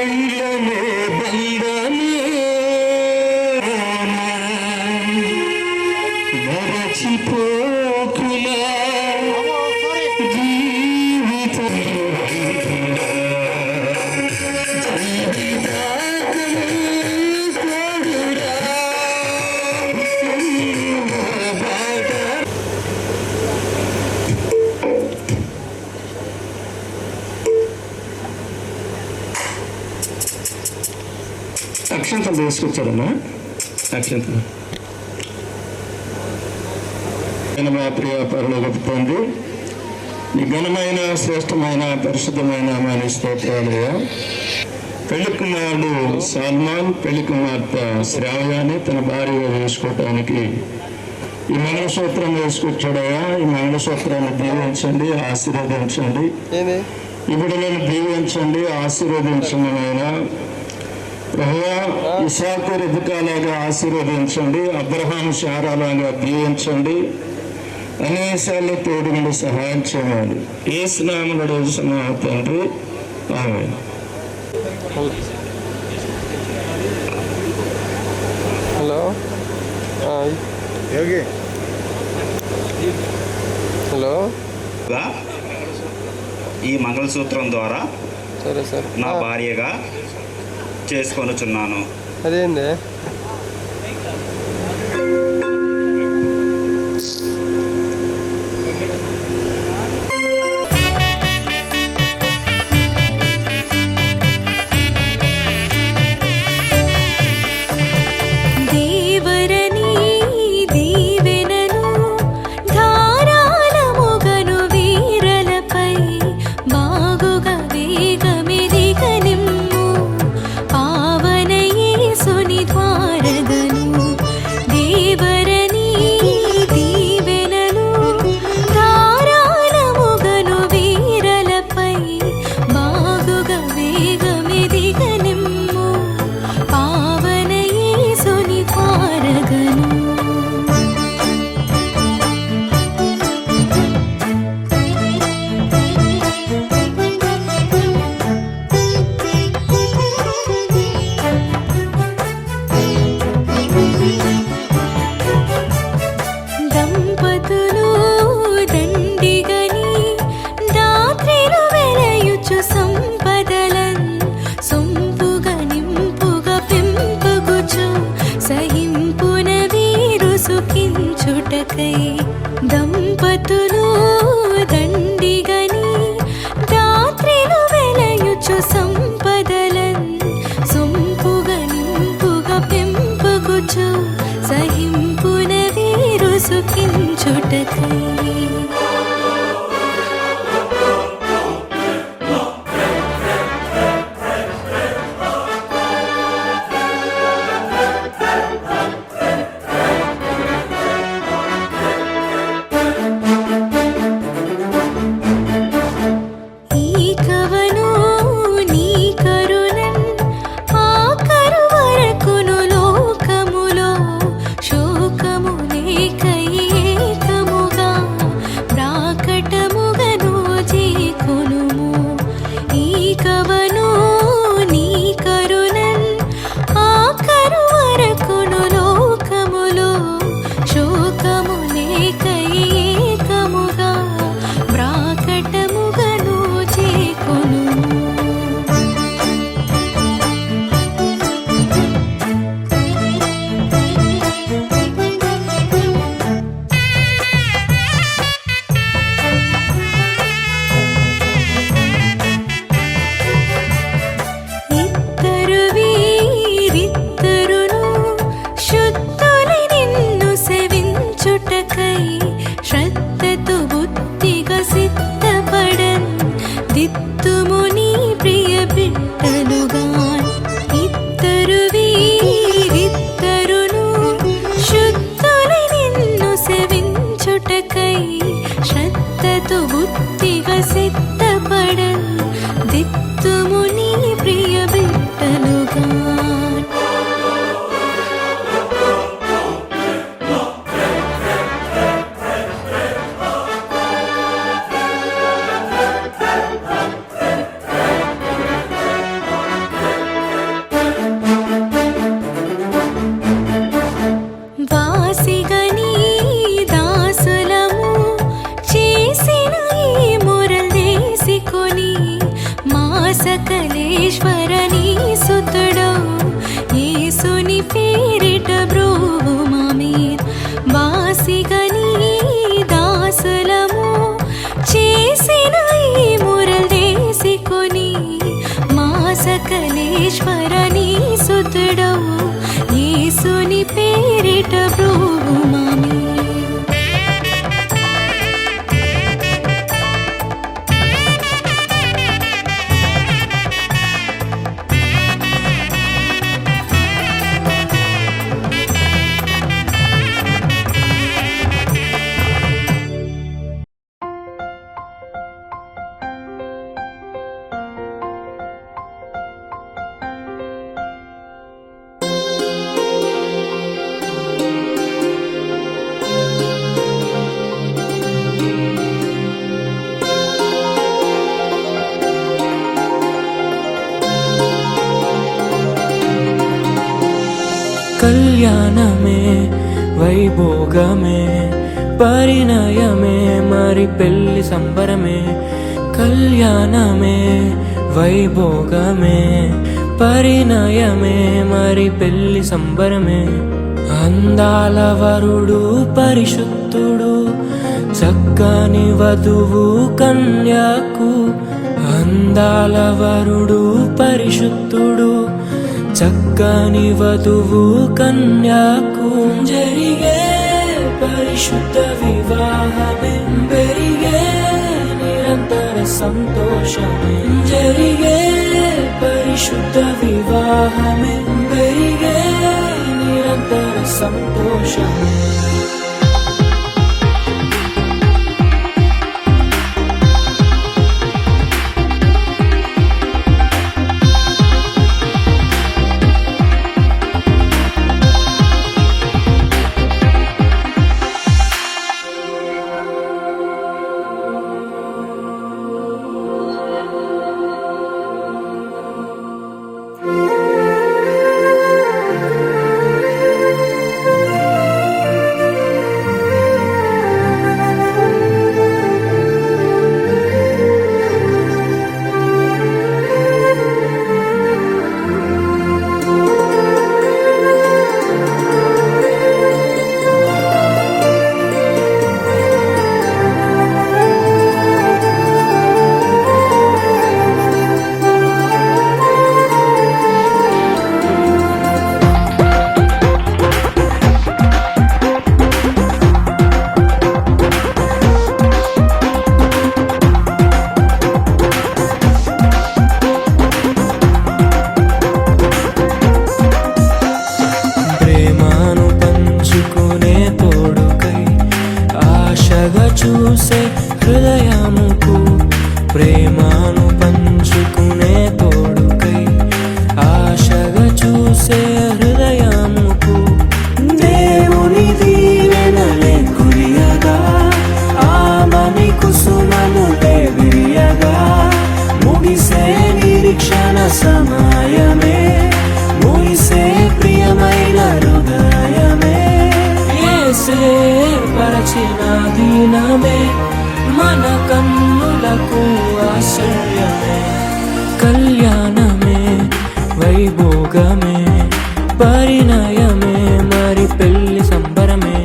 వెళ్ళనే బంధమే మరచిపోకులా అక్షంతలు తీసుకొచ్చారమ్మా. అక్షంతలు మా ప్రియ పరలోకపు తండ్రి, నీ ఘనమైన శ్రేష్టమైన పరిశుద్ధమైన నామాని స్తోత్రాలయ్యా. పెళ్లి కుమారుడు సల్మాన్ పెళ్లి కుమార్తె శ్రావ్యాన్ని తన భార్యగా వేసుకోవటానికి ఈ మంగళసూత్రం వేసుకొచ్చాడయ్యా. ఈ మంగళసూత్రాన్ని దీవించండి, ఆశీర్వదించండి. ఇప్పుడు నేను దీవించండి, ఆశీర్వదించండి. ఆయన ప్రభువా, ఇసాకు రిబకాలాగా ఆశీర్వదించండి, అబ్రహాం శారాలాగా దీవించండి, అనేసార్లు తోడు నుండి సహాయం చేయాలి. యేసు నామములో అడుగుతున్నాము తండ్రి, ఆమేన్. హలో యోగి, హలో. ఈ మంగళసూత్రం ద్వారా సరే సార్ నా భార్యగా చేసుకొనుచున్నాను. అదేంది? దంపతులు దండిగని రాత్రిలు వెలయుచు సంపదలన్ సొంపుగా నింపుగా పెంపగుచు సహింపున వీరు సుఖించుటకై శోకము లేక ఏకముగా కల్యాణమేశ్వరని సుతుడవు యేసుని పేరిట బ్రోవుమా మీరు వాసిగని దాసులము చేసిన ఈ మురల్ దేశికొని మా సకలేశ్వరని సుతుడవు యేసుని పేరిట బ్రోవుమా మీరు కళ్యాణమే వైభోగమే పరిణయమే మరి పెళ్లి సంబరమే కళ్యాణమే వైభోగమే పరిణయమే మరి పెళ్లి సంబరమే అందాల వరుడు పరిశుద్ధుడు చక్కని వధువు కన్యకు అందాల వరుడు పరిశుద్ధుడు చక్కని వధువు కన్యాకు జరిగే పరిశుద్ధ వివాహమే పెరిగే నిరంతర సంతోషమే జరిగే పరిశుద్ధ వివాహమే పెరిగే నిరంతర సంతోషమే చూసే హృదయముకు ప్రేమను పంచుకునే తోడుకై ఆశగా చూసే హృదయముకు దేవుని దీవెనలే కురియగా ఆమని కుసుమనులే విరియగా ముగిసే నిరీక్షణ సమయమే ముగిసే ప్రియమైన హృదయమే యేసే పరచిన దీనమే మన కన్నులకు ఆశ్చర్యమే కళ్యాణమే వైభోగమే పరిణయమే మరి పెళ్లి సంబరమే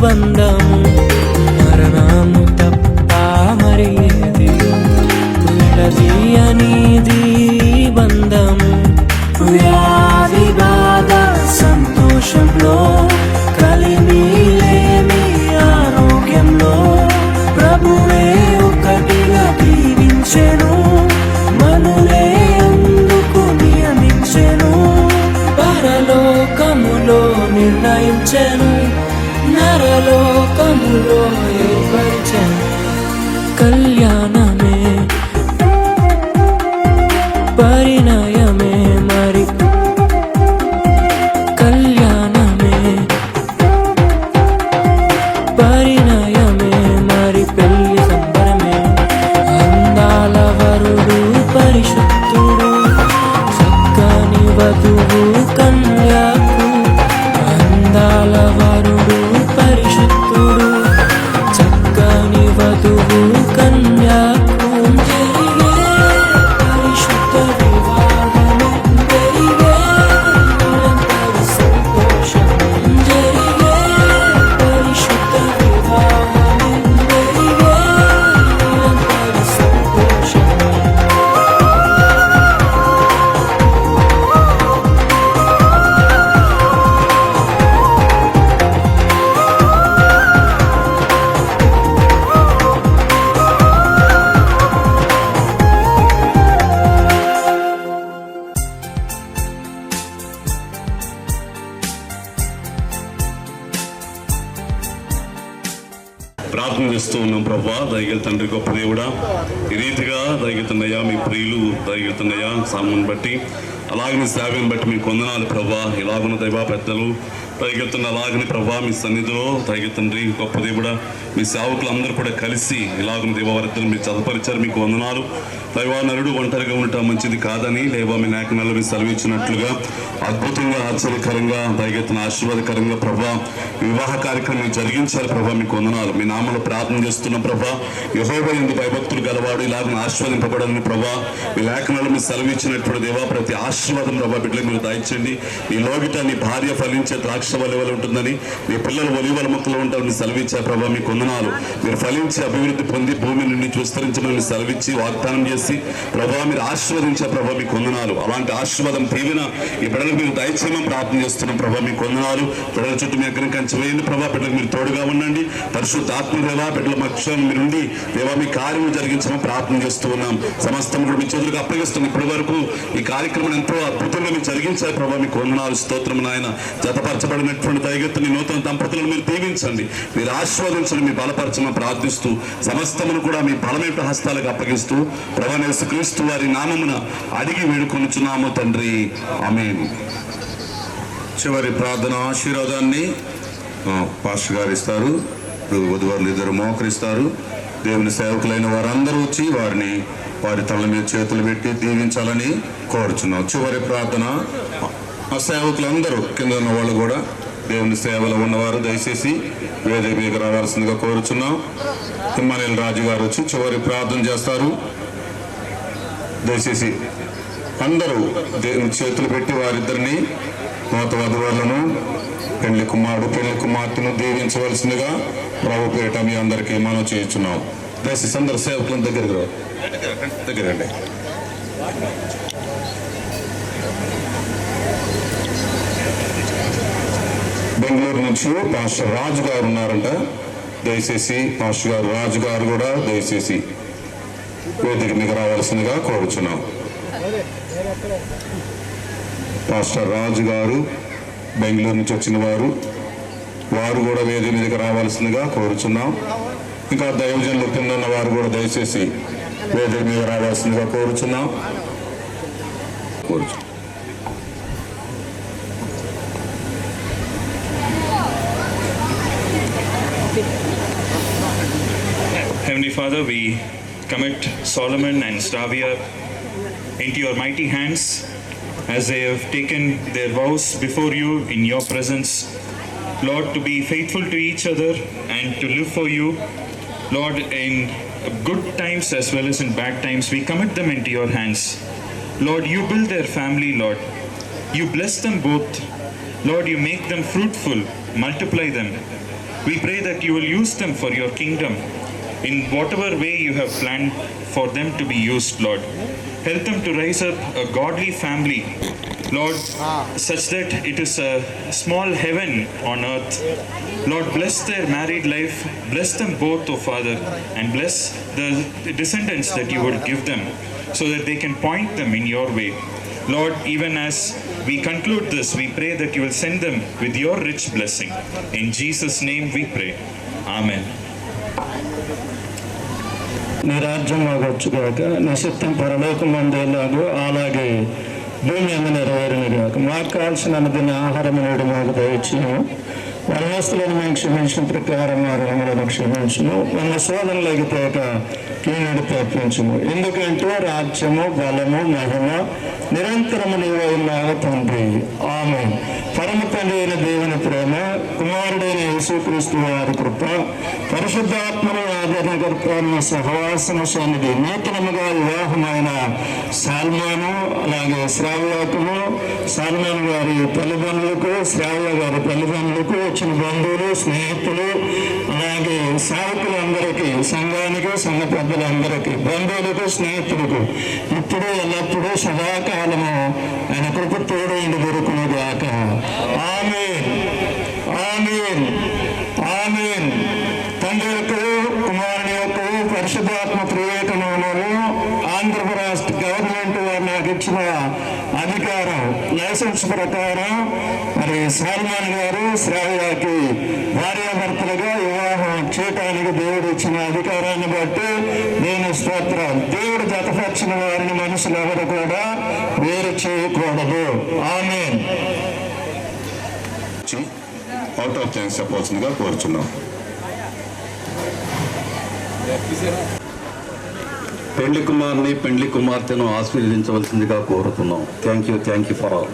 బంధము మరణము తప్ప మరి ఏది విడదీయనిది బంధము వ్యాధి బాధ సంతోషంలో కలిమి లేని ఆరోగ్యంలో ప్రభువే ఒకటిగా దీవించెను మనులే అందుకు నియమించెను పరలోకములో నిర్ణయించెను నరలోకములో ఏర్పరిచెను కళ్యాణమే స్తుతిస్తూ ఉన్నాం ప్రభా. దయగల తండ్రి, గొప్ప దేవుడా, ఈ రీతిగా దయగలుగుతున్నాయా మీ ప్రియులు దయగలుగుతున్నాయా సామును బట్టి, అలాగే మీ సేవను బట్టి మీకు వందనాలు ప్రభా. ఇలాగున్న దైవ పెద్దలు దయగలుగుతున్న అలాగని ప్రభా మీ సన్నిధిలో దయగలుగుతండ్రి, గొప్ప దేవుడా, మీ సేవకులు అందరూ కూడా కలిసి ఇలాగున్న దేవవర్తను మీరు చదపరిచారు, మీకు వందనాలు. దైవా నరుడు ఒంటరిగా ఉండటం మంచిది కాదని లేవా మీ లేఖనాల్లో మీరు సెలవిచ్చినట్లుగా అద్భుతంగా ఆశ్చర్యకరంగా దయగలుగుతున్న ఆశీర్వాదకరంగా ప్రభా వివాహ కార్యక్రమం జరిగించాలి ప్రభా, మీకు వందనాలు. మీ నామలో ప్రార్థన చేస్తున్నాం ప్రభా. యెహోవా యందు భయభక్తులు గలవాడు ఇలాగ ఆశీర్వదింపబడాలని ప్రభా మీ లేఖనాల్లో మీరు సెలవిచ్చినటువంటి దేవా ప్రతి ఆశీర్వాదం ప్రభా బిడ్డలకు మీరు దయచండి. నీ లోగిట నీ భార్య ఫలించే ద్రాక్ష వలె ఉంటుందని, నీ పిల్లలు ఒలివల మొక్కలు ఉంటారని సెలవిచ్చారు ప్రభా, మీకు వందనాలు. మీరు ఫలించి అభివృద్ధి పొంది భూమి నుండి విస్తరించమని సెలవిచ్చి వాగ్దానం చేసి ప్రభా మీరు ఆశీర్వదించే ప్రభా, మీకు వందనాలు. అలాంటి ఆశీర్వాదం తీవిన ఈ బిడ్డలకు మీరు దయచేయమని ప్రార్థన చేస్తున్నాం ప్రభా, మీకు వందనాలు. బిడ్డల చుట్టూ మీ ఎక్కడికి కంచి వేయండి ప్రభా, బిడ్డలకు మీరు తోడుగా ఉండండి. పరిశుద్ధ ఆత్మదేవా బిడ్డల పక్షాన్ని మీరు ఉండి దేవా మీ కార్యము జరిగించమని ప్రార్థన చేస్తూ ఉన్నాం. సమస్తం కూడా మీ చేతులకు అప్పగిస్తున్నాం. ఇప్పటి వరకు ఈ కార్యక్రమం ఎంతో అద్భుతంగా మీరు జరిగించారు ప్రభా, మీకు వందనాలు, స్తోత్రం నాయన. జతపరచబడినటువంటి దయగత్తు నీ నూతన దంపతులను మీరు దీవించండి, మీరు ఆశీర్వదించండి, మీ బలపరచమని ప్రార్థిస్తూ సమస్తమును కూడా మీ బలమైన హస్తాలకు అప్పగిస్తూ ప్రభు యేసుక్రీస్తు వారి నామమున అడిగి వేడుకొనుచున్నాము తండ్రి, ఆమేన్. చివరి ప్రార్థన ఆశీర్వాదాన్ని పాస్టర్ గారు ఇస్తారు. వధువారులు ఇద్దరు మోకరిస్తారు. దేవుని సేవకులైన వారందరూ వచ్చి వారిని వారి తల మీద చేతులు పెట్టి దీవించాలని కోరుచున్నాం. చివరి ప్రార్థన ఆ సేవకులందరూ కింద ఉన్న వాళ్ళు కూడా దేవుని సేవలో ఉన్నవారు దయచేసి వేదిక మీద రావాల్సిందిగా కోరుచున్నాం. తిమ్మనేని రాజు గారు వచ్చి చివరి ప్రార్థన చేస్తారు. దయచేసి అందరూ దేవుని చేతులు పెట్టి వారిద్దరిని నూత వధువులను పెళ్లి కుమారుడు పెళ్లి కుమార్తెను దీవించవలసిందిగా ప్రభు పేరిట మీ అందరికీ మనం చేస్తున్నాం. దయచేసి అందరు సేవకులను దగ్గరికి రండి. బెంగళూరు నుంచి పాస్టర్ రాజు గారు ఉన్నారంట. దయచేసి పాస్టర్ గారు రాజు గారు కూడా దయచేసి వేదిక మీద రావాల్సిందిగా కోరుచున్నాం. పాస్టర్ రాజు గారు బెంగళూరు నుంచి వచ్చిన వారు కూడా వేదిక మీదకి రావాల్సిందిగా కోరుచున్నాం. ఇంకా దైవజనులు కింద ఉన్న వారు కూడా దయచేసి వేదిక మీద రావాల్సిందిగా కోరుచున్నాం. Heavenly Father, we commit Solomon and Stavia into your mighty hands as they have taken their vows before you in your presence. Lord, to be faithful to each other and to live for you. Lord, in good times as well as in bad times, we commit them into your hands. Lord, you build their family, Lord. You bless them both. Lord, you make them fruitful, multiply them. We pray that you will use them for your kingdom in whatever way you have planned for them to be used, Lord. Help them to rise up a godly family, Lord, such that it is a small heaven on earth. Lord, bless their married life, bless them both, O Father, and bless the descendants that you would give them so that they can point them in your way. Lord, even as we conclude this, we pray that you will send them with your rich blessing. In Jesus' name we pray. Amen. నీ రాజ్యం మాకొచ్చుగాక, నీ చిత్తం పరలోకం అందేలాగో అలాగే భూమి అందు నెరవేరునుగాక. మాకు కావాల్సిన అనుదిన ఆహారం నేడు మాకు దయచేయము. వనస్తులను మేము క్షమించిన ప్రకారం మా రుణములను క్షమించుము. మన శోధనలోకి తేక కీనుడు తప్పించుము. ఎందుకంటే రాజ్యము బలము మహిమ నిరంతరము నీవే ఉన్నావు తండ్రి, ఆమేన్. పరమ తండ్రి అయిన దేవుని ప్రేమ, కుమారుడైన యేసుక్రీస్తు వారి కృప, పరిశుద్ధాత్మను ఆదరణకర్త సహవాసన సన్నిధి, నూతనముగా వివాహమైన సాల్మాను అలాగే శ్రావ్యకును, సాల్మాన్ గారి తల్లిదండ్రులకు, శ్రావ్య గారి తల్లిదండ్రులకు, వచ్చిన బంధువులు, స్నేహితులు, అలాగే సేవకులందరికీ, సంఘానికి, సంఘ పెద్దలందరికీ, బంధువులకు, స్నేహితులకు ఇప్పుడు ఎల్లప్పుడూ సదాకాలము ఆయన కృప తోడైంది దొరుకునుగాక. ఆమేన్, ఆమేన్, ఆమేన్. తండ్రి యొక్క, కుమారుని యొక్క, పరిశుద్ధాత్మ త్రియేక నామములో ఆంధ్రప్రదేశ్ గవర్నమెంట్ వారు నాకు ఇచ్చిన అధికారం లైసెన్స్ ప్రకారం మరి సాల్మాన్ గారు శ్రావ్యకి భార్యాభర్తలుగా వివాహం చేయటానికి దేవుడు ఇచ్చిన అధికారాన్ని బట్టి నేను స్తోత్రాలు. దేవుడు జతపరిచిన వారిని మనుషులు ఎవరు కూడా వేరు చేయకూడదు. ఆమేన్. అవుట్ ఆఫ్ థ్యాంక్స్ చెప్పవలసిందిగా కోరుచున్నాం. పెండ్లి కుమార్ని పెండ్లి కుమార్తెను ఆశీర్వదించవలసిందిగా కోరుతున్నాం. Thank you for all.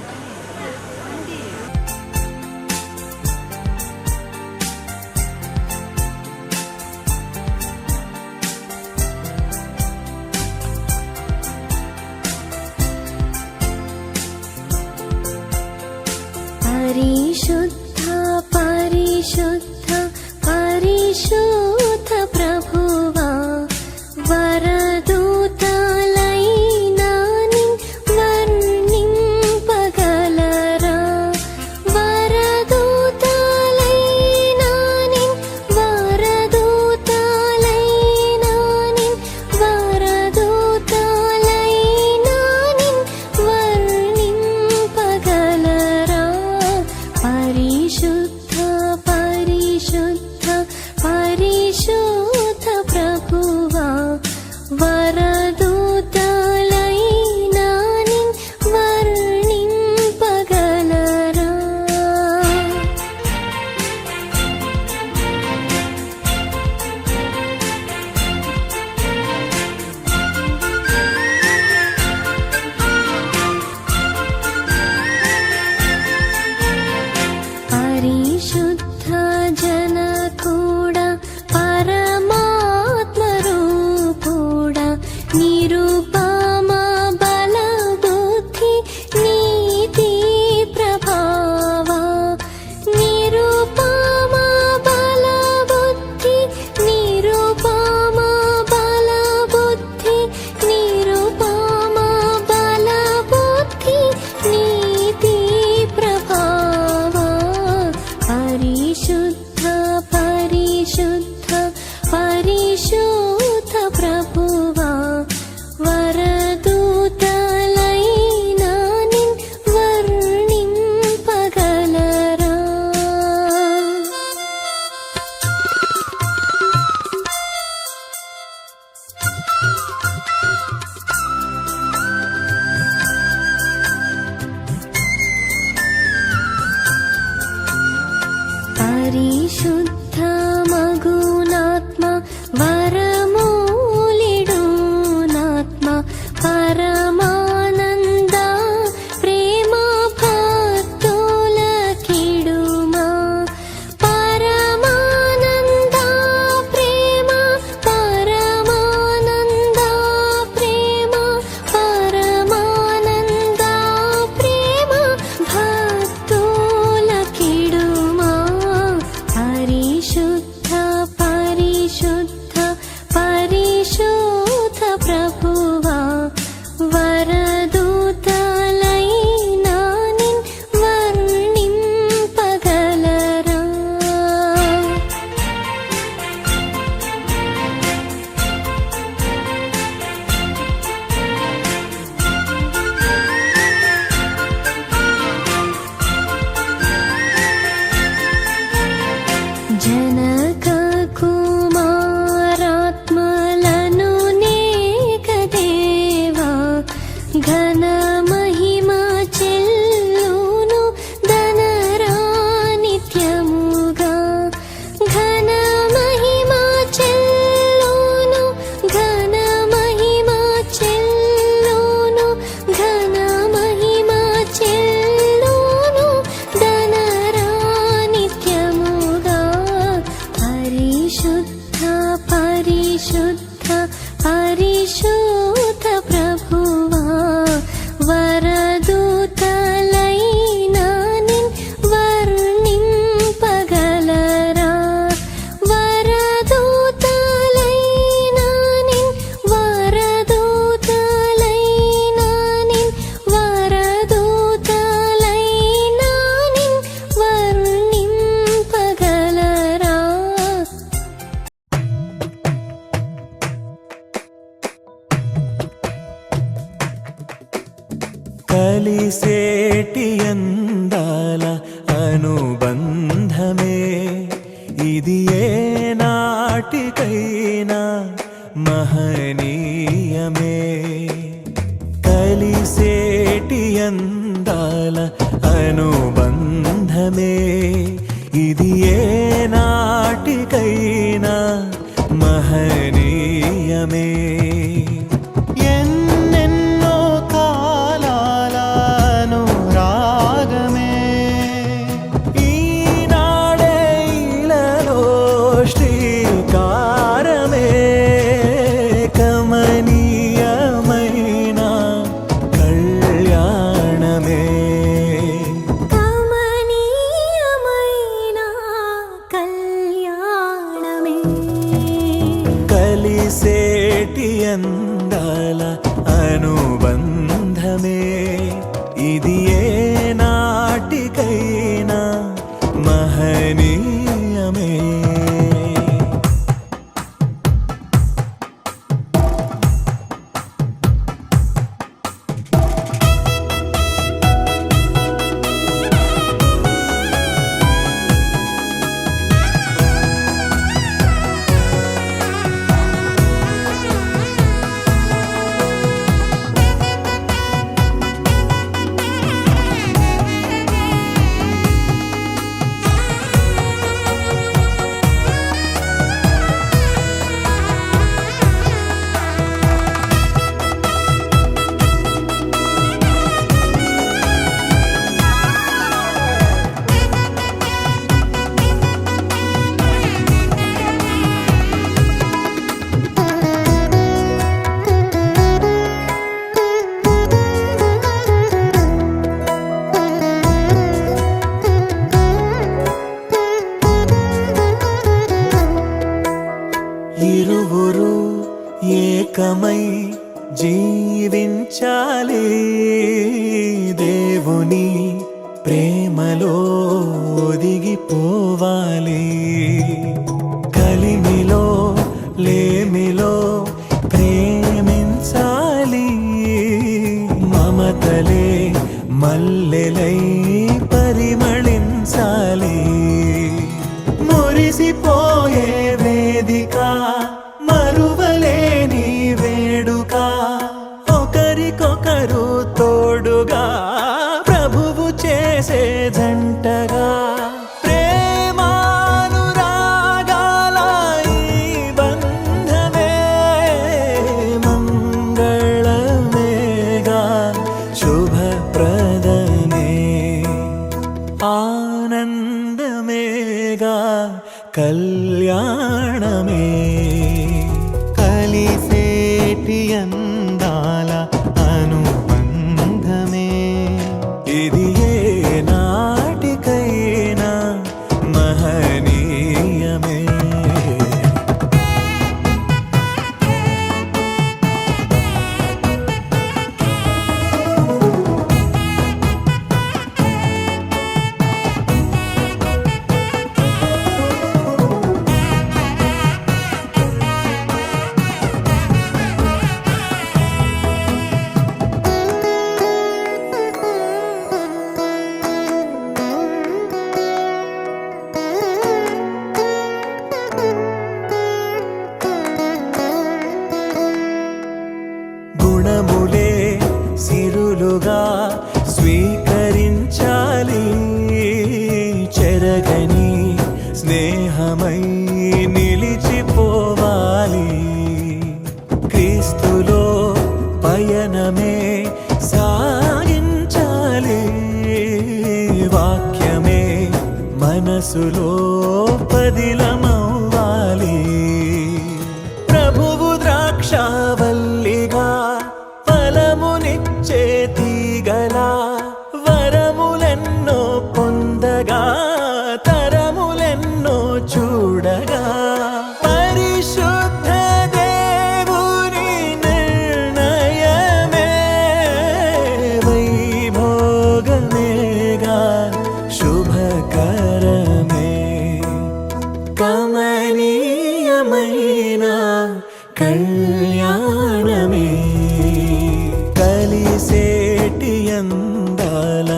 పరిశుద్ధ పరిశుద్ధ పరిశుద్ధ ప్రభువా, వరదూతలైనా వర్ణింపగలరా? వరదూతలైనా వరదూతలైనా వరదూతలైనా వర్ణింపగలరా? పరిశుద్ధ పరిశుద్ధ పరిశుద్ధ ప్రభువా, వరదూతలైనా వర్ణింపగలరా? పరిశుద్ధ జన కూడా పరమాత్మ రూపుడా, నిరుపమ బల బుద్ధి నీతి ప్రభావా, నిరుపమ బల బుద్ధి నిరుపమ బల బుద్ధి నిరుపమ బల బుద్ధి నీతి ప్రభావా. పరిశుద్ధ పరిశుద్ధ పరిశుద్ధ ప్రభువా, వరదూతలైనా వర్ణింపగలరా? పరిశుద్ధ మగునాత్మ వరమూలిడునాత్మ పరమానంద ప్రేమ భక్తుల కిడుమా. పరమానంద ప్రేమ పరమానంద ప్రేమ పరమానంద ప్రేమ భక్తుల కిడుమా. పరిశుద్ధ పరిశుద్ధ పరిశుద్ధ ప్రభువా, వరదూతలైనా వర్ణింపగలరా? జనక కుమారాత్మలను నేకదేవా, ఘన మహిమ చెల్లును ధనరా నిత్యముగా. ఘన మహిమ చెల్లును ఘన మహిమ చెల్లును ఘన మహిమ చెల్లును ధనరా నిత్యముగా. పరిశుద్ధ పరిశుద్ధ పరిశుద్ధ ప్రభువా, వరదూతలైనా వర్ణింపగలరా? వరదూతలైనా వరదూతలైనా వరదూతలైనా వర్ణింపగలరా? కలిసేటి అందాల అనుబంధమే ఇది, ఏ నా కలిసేటి అందాల అనుబంధమే ఇది ఏ నాటికైనా మహనీయమే. ఎన్నెన్నో కాలాల అనురాగమే ఈనాడే ఇలలో శ్రీకారమే. కమనీయమైన కళ్యాణమే కమనీయమైన కళ్యాణమే. కలిసేటి అందాల అనుబంధమే ఇది ఏ నాటికైనా మహనీయమే. ఇరువురు ఏకమై జీవించాలి, దేవుని ప్రేమలో ఒదిగిపోవాలి. కలిమిలో లేమిలో ప్రేమించాలి, మమతలే మల్లెలై పరిమళించాలి. మురిసిపోయే వేదిక మరువలేని వేడుక, ఒకరికొకరు తోడుగా ప్రభువు చేసే జంటగా. ప్రేమానురాగాల ఈ బంధమే మంగళమేగా శుభప్రదమే. ఆనందమేగా కళ్యాణమే. కలిసేటి అందాల అనుబంధమే ఇది ఏ నాటికైనా మహనీయమే. గుణములే సిరులుగా స్వీకరించాలి, చెరగని స్నేహమై నిలిచిపోవాలి. క్రీస్తులో పయనమే సాగించాలి, వాక్యమే మనసులో పదిలమవ్వాలి. ప్రభువు ద్రాక్షావల్లిగా ఫలమునిచ్చే తీగలా వరములెన్నో పొందగా తరములెన్నో చూడగా. పరిశుద్ధ దేవుని నిర్ణయమే వైభోగమేగా శుభకరమే. కమనీయమైన కళ్యాణమే. కలిసేటి అందాల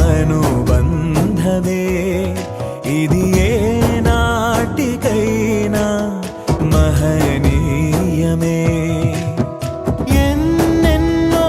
అనుబంధమే ఇది ఏ నాటికైనా మహనీయమే. ఎన్నెన్నో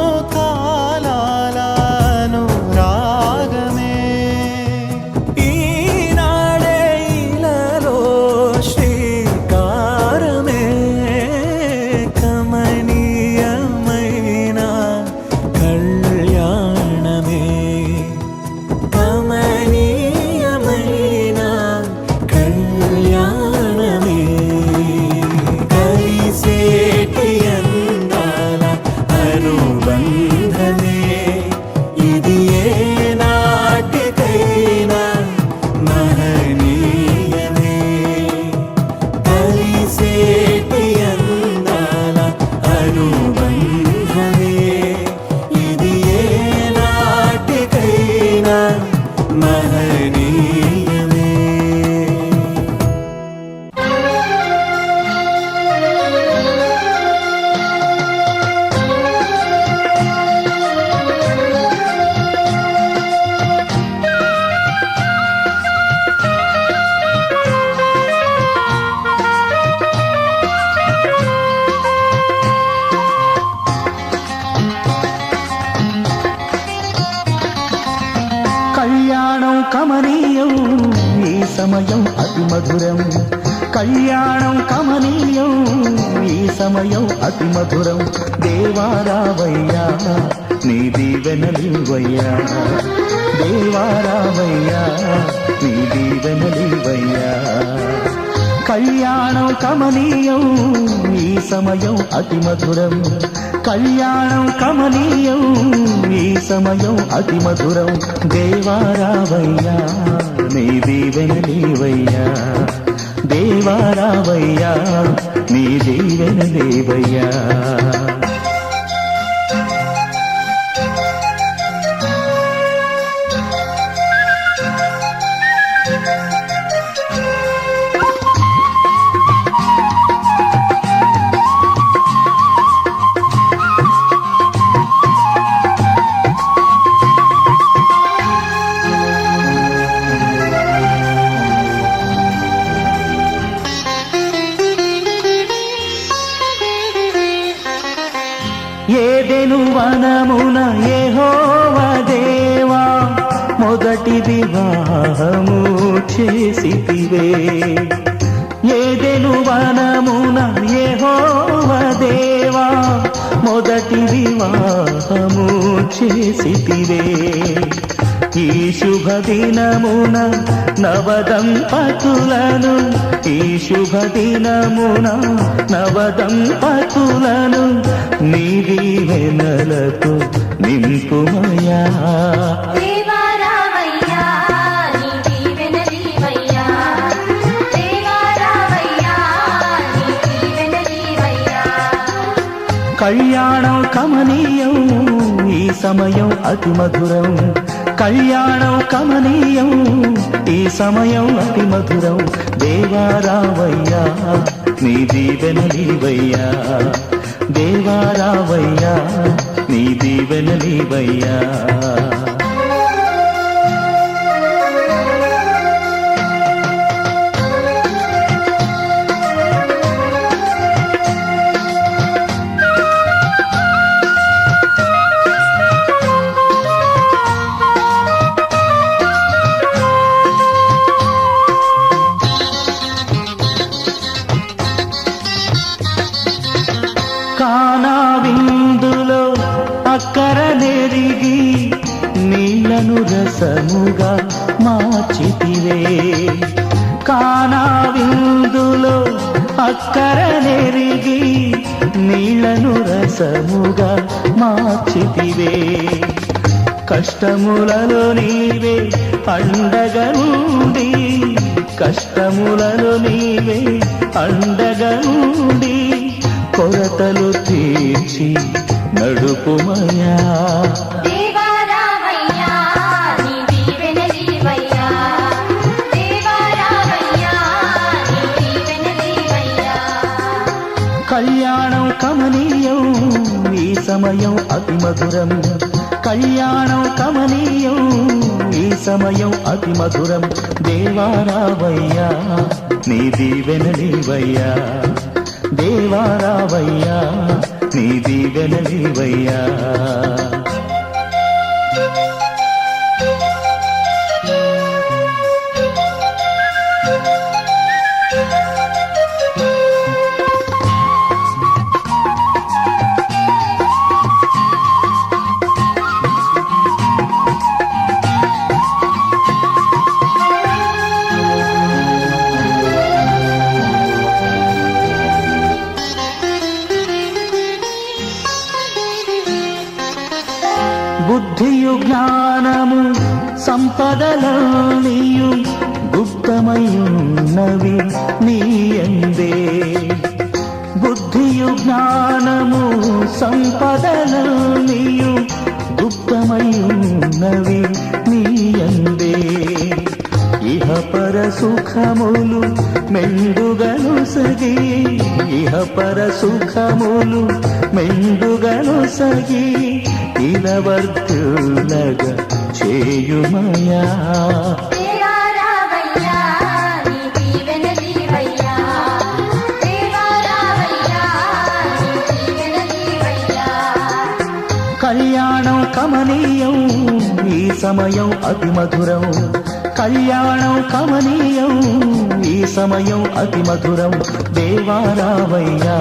కమనీయం ఈ సమయం అతి మధురం కళ్యాణం కమనీయం ఈ సమయం అతి మధురం దేవారావయ్యా నీ దీవెనలివయ్యా దేవారావయ్యా నీ దీవెనలివయ్యా కళ్యాణం కమనీయం ఈ సమయం అతి మధురం కళ్యాణం కమనీయం ఈ సమయం అతి మధురం దేవారావయ్యా నీ దీవెనలివయ్యా దేవారావయ్యా నీ దీవెనలివయ్యా ఏదెను వనమున యెహోవా దేవా మొదటి వివాహము చేసితివే ఏదెను వనమున యెహోవా దేవా మొదటి వివాహము చేసితివే ఈ శుభ దినమున నవదంపతులను ఈ శుభ దినమున నవదంపతులను నీ దీవెనలతో నింపుమయా దేవారావయ్యా నీ దీవెనలివయ్యా దేవారావయ్యా నీ దీవెనలివయ్యా కళ్యాణం కమనీయం ఈ సమయం అతి మధురం కళ్యాణం కమనీయం ఈ సమయం అతి మధురం దేవారావయ్యా నీ దీవెనలివయ్యా దేవారావయ్యా నీ దీవెనలివయ్యా కానా విందులో అక్కర నెరిగి నీళ్లను రసముగా మార్చితివే కానా విందులో అక్కర నెరిగి నీళ్లను రసముగా మార్చితివే కష్టములలో నీవే అండగా నుండి కష్టములలో నీవే అండగా నుండి కొరతలు తీర్చి నడుపుమయా దేవారావయ్యా నీ దీవెనలివయ్యా దేవారావయ్యా నీ దీవెనలివయ్యా కళ్యాణం కమనీయం ఈ సమయం అతి మధురం కళ్యాణం కమనీయం ఈ సమయం అతి మధురం దేవారావయ్యా నీ దీవెనలివయ్యా దేవారావయ్యా నీ దీవెనలివయ్యా బుద్ధియు జ్ఞానము సంపదలనియు గుప్తమయున్నవి నీయందే బుద్ధియు జ్ఞానము సంపదలనియు గుప్తమయున్నవి నీయందే ఇహ పర సుఖములు మెండుగను సగి ఇహ పర సుఖములు మెండుగను సగి ఇలవర్తులగా చేయుమయా దేవారావయ్యా నీ దీవెనలివయ్యా దేవారావయ్యా నీ దీవెనలివయ్యా కళ్యాణం కమనీయం ఈ సమయం అతి మధురం కళ్యాణం కమనీయం, ఈ సమయం అతి మధురం. దేవారావయ్యా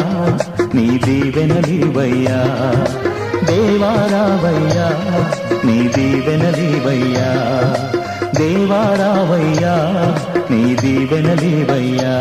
నీ దీవెనలివయ్యా, దేవారావయ్యా నీ దీవెనలివయ్యా, దేవారావయ్యా నీ దీవెనలివయ్యా.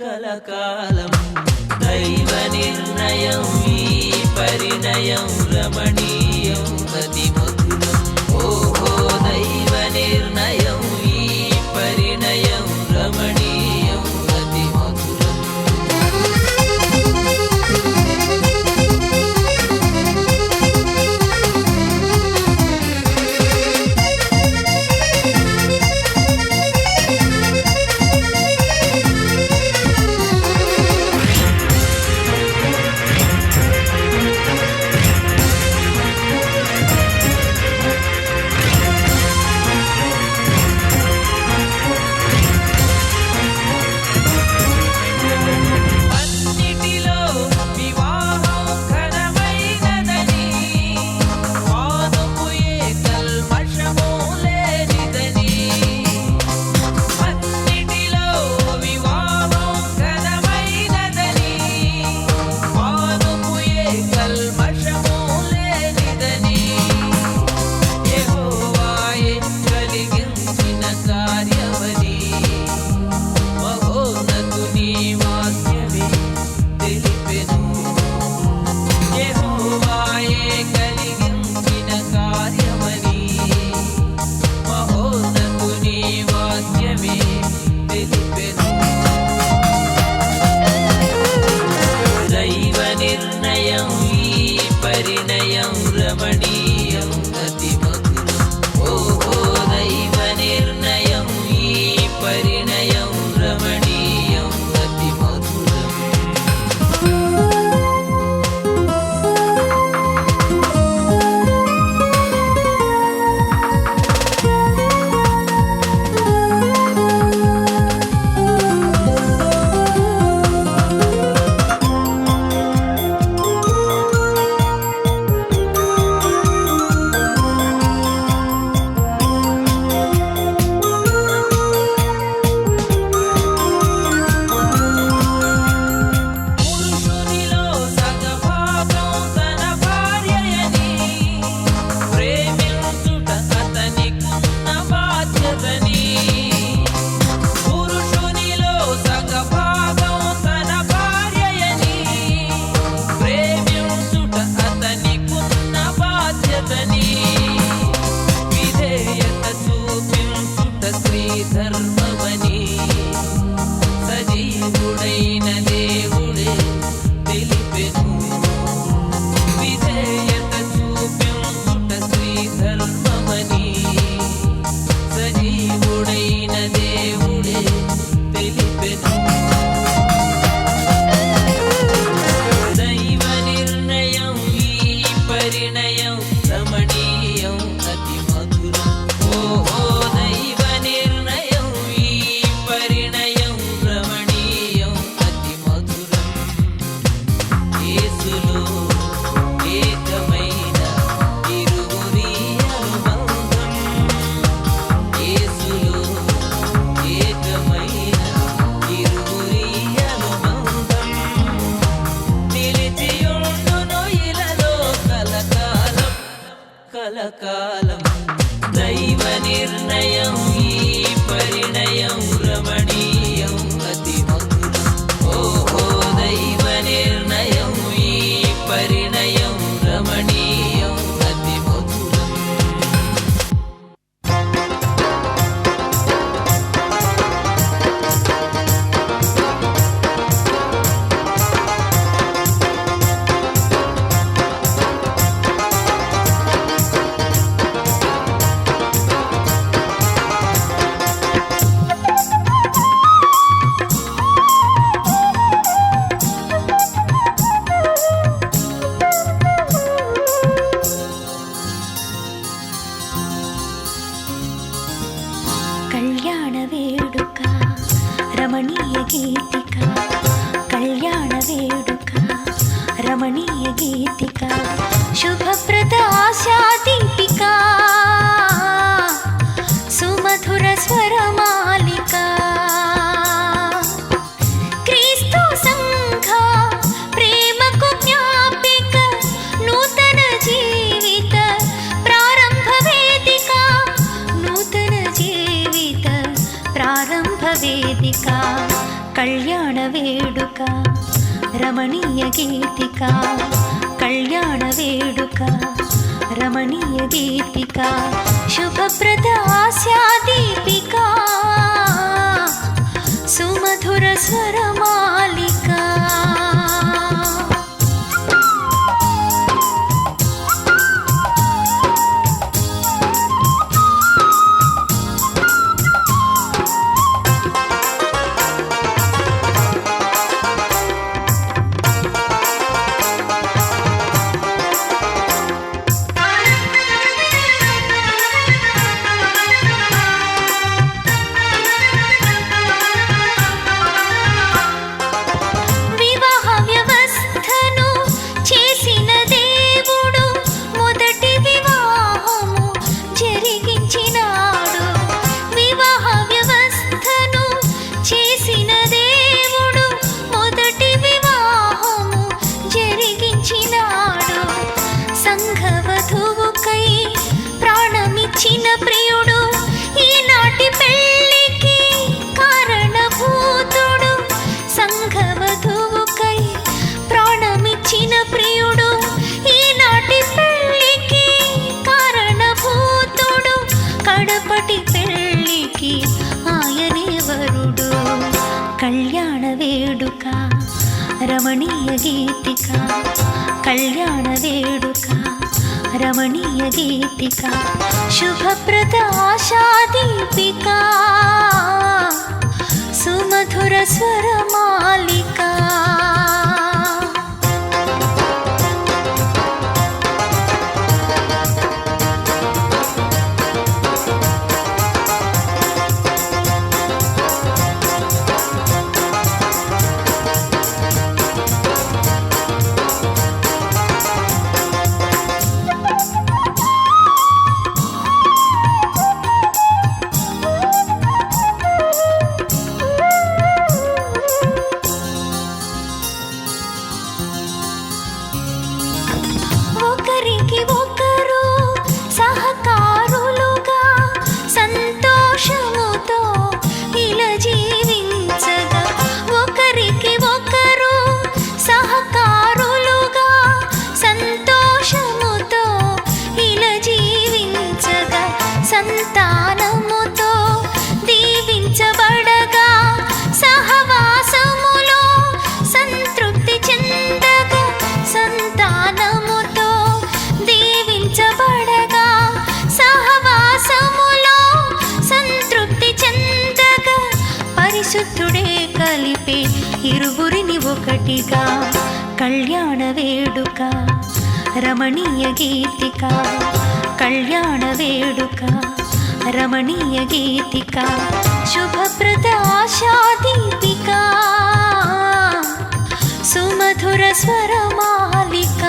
కలకాలం దైవ నిర్ణయం ఈ పరిణయం రమణీయం అతి మధురం. ఓహో దైవ నిర్ణయం ఈ పరిణయం రమణీయం అతి మధురం. పరిణయం రమణీయం అతి మధురం. ఓహో దైవ నిర్ణయం ఈ పరిణయం రమణీయం అతి మధురం. కలకాలం దైవ నిర్ణయం ఈ పరిణయం రమణీయం అతి మధురం ఓహో దైవ నిర్ణయం ఈ పరిణయం రమణీయం అతి మధురం కళ్యాణ వేడుక రమణీయ గీతిక కళ్యాణ వేడుక రమణీయ గీతిక శుభప్రద ఆశాదీపిక సుమధుర స్వరమాలిక క్రీస్తు సంఘ ప్రేమకు జ్ఞాపిక నూతన జీవిత ప్రారంభ వేదిక నూతన జీవిత ప్రారంభ వేదిక కళ్యాణ వేడుక రమణీయ గీతిక కళ్యాణ వేడుక రమణీయ గీతిక శుభప్రద ఆశాదీపిక సుమధుర స్వరమాలిక వివాహ వ్యవస్థను చేసిన దేవుడు మొదటి వివాహము జరిగించినాడు వివాహ వ్యవస్థను చేసిన దేవుడు మొదటి వివాహము జరిగించినాడు సంఘవధువుకై ప్రాణమిచ్చిన ప్రియుడు ఈనాటి పెళ్ళికి కారణభూతుడు సంఘవధువుకై ప్రాణమిచ్చిన ప్రియుడు ఈనాటి పెళ్ళికి కారణభూతుడు కడపటి పెళ్ళికి ఆయనే వరుడు కళ్యాణ వేడుక రమణీయ గీతిక కళ్యాణ వేడుక రమణీయ గీతిక శుభప్రద ఆశాదీపిక సుమధుర స్వరమాలిక ఒకరికి ఒకరు సహకారులుగా సంతోషముతో ఇలా జీవించగా ఒకరికి ఒకరు సహకారులుగా సంతోషముతో ఇలా జీవించగా సంతానముతో దీవించబడగా సహవాసములో సంతృప్తి చెందగా సంతానముతో దీవించబడగా సహవాసములో సంతృప్తి చెందగా పరిశుద్ధుడే కలిపే ఇరువురిని ఒకటిగా కళ్యాణ వేడుక రమణీయ గీతిక కళ్యాణ వేడుక రమణీయ గీతిక శుభప్రద ఆశాదీపిక సుమధుర స్వరమాలిక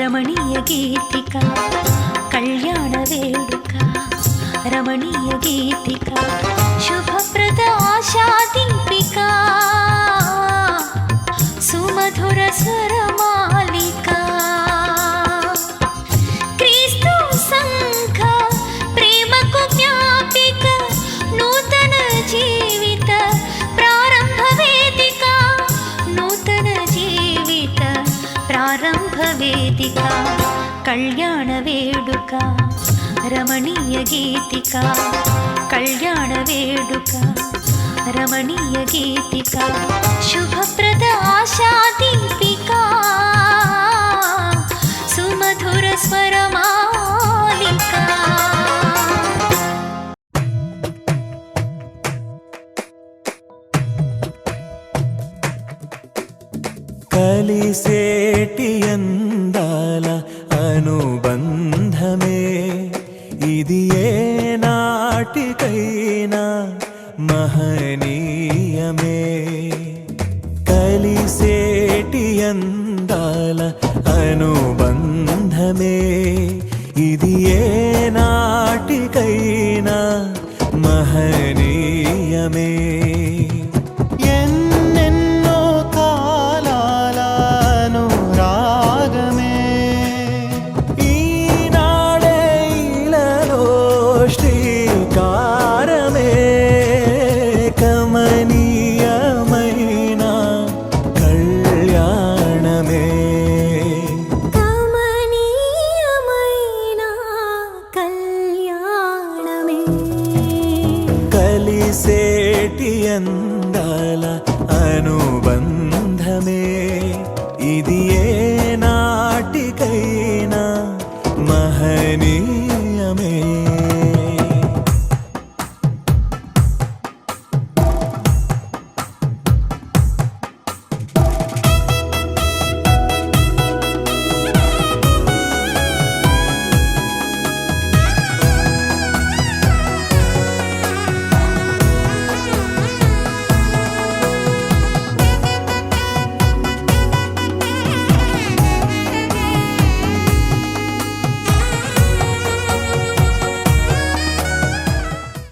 రమణీయ గీతిక కళ్యాణ వేడుక రమణీయ గీతిక శుభప్రద ఆశా దీపిక సుమధుర స్వరమాలిక క్రీస్తు సంఘ ప్రేమకు జ్ఞాపిక నూతన జీవిత ప్రారంభ వేదిక నూతన జీవిత ప్రారంభ వేదిక కళ్యాణ వేడుక రమణీయ గీతిక కళ్యాణ వేడుక రమణీయ గీతిక శుభప్రద ఆశా దీపిక సుమధుర స్వరమాలిక కలిసేటి అందాల అనుబంధమే ఇది ఏ నాటికైనా మహనీయమే కలిసేటి అందాల అనుబంధమే ఇది ఏ నాటికైనా మహనీయమే ఎన్నెన్నో కాలాల అనురాగమే ఈనాడే ఇలలో శ్రీకారమే కమనీయమైన కళ్యాణమే కమనీయమైన కళ్యాణమే కలిసేటి అందాల అనుబంధమే ఇది ఏ నాటికైనా మహనీయ